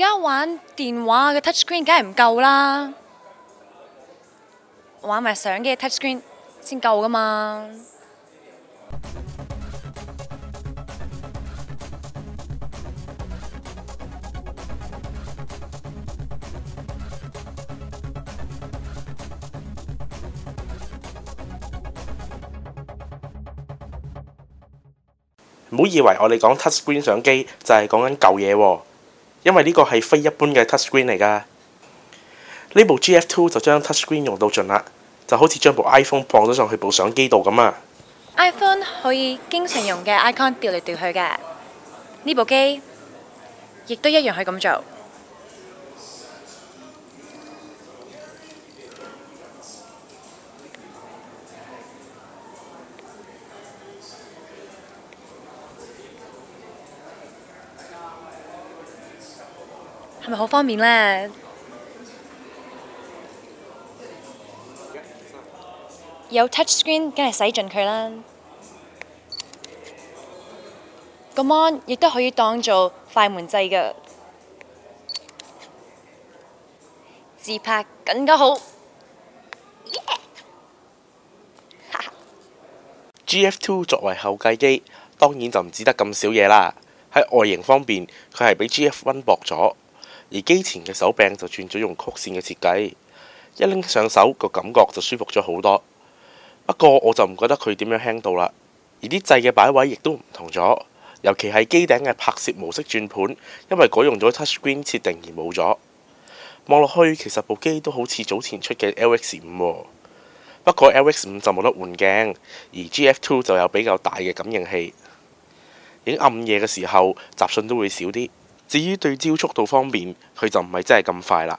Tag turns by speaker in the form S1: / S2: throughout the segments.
S1: 家玩電話嘅 touchscreen 梗係唔夠啦，玩埋相機嘅 touchscreen 先夠噶嘛。
S2: 唔好以為我哋講 touchscreen 相機就係講緊舊嘢喎，因為呢個係非一般嘅 touchscreen 嚟㗎。呢部 GF2 就將 touchscreen 用到盡啦，就好似將部 iPhone 放咗上去部相機度咁啊。
S1: iPhone 可以經常用嘅 icon 調嚟調去嘅，呢部機亦都一樣可以咁做。係咪好方便呢？有 touchscreen 梗係使盡佢啦。個 mon 亦都可以當做快門掣㗎，自拍更加好。
S2: GF2 作為後繼機，當然就唔止得咁少嘢啦。喺外形方面，佢係比 GF1 薄咗，而機前嘅手柄就轉咗用曲線嘅設計，一拎上手個感覺就舒服咗好多。不過我就唔覺得佢點樣輕到啦，而啲掣嘅擺位亦都唔同咗，尤其係機頂嘅拍攝模式轉盤，因為改用咗 touchscreen 設定而冇咗。望落去其實部機都好似早前出嘅 LX5 喎，不過 LX5 就冇得換鏡，而 GF2 就有比較大嘅感應器，影暗夜嘅時候雜訊都會少啲。至於對焦速度方面，佢就唔係真係咁快啦。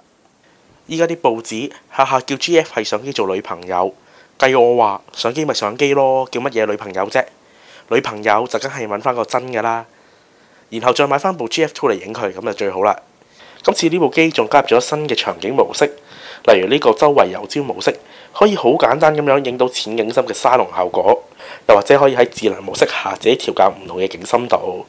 S2: 依家啲報紙下下叫 GF 係相機做女朋友，計我話相機咪相機咯，叫乜嘢女朋友啫？女朋友就梗係揾翻個真㗎啦，然後再買翻部 GF2 嚟影佢，咁就最好啦。今次呢部機仲加入咗新嘅場景模式，例如呢個周圍遊焦模式，可以好簡單咁樣影到淺景深嘅沙龍效果，又或者可以喺智能模式下自己調校唔同嘅景深度。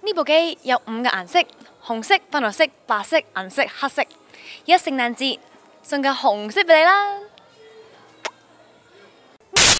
S1: 呢部機有5個顏色：紅色、粉紅色、白色、銀色、黑色。而家聖誕節送個紅色俾你啦！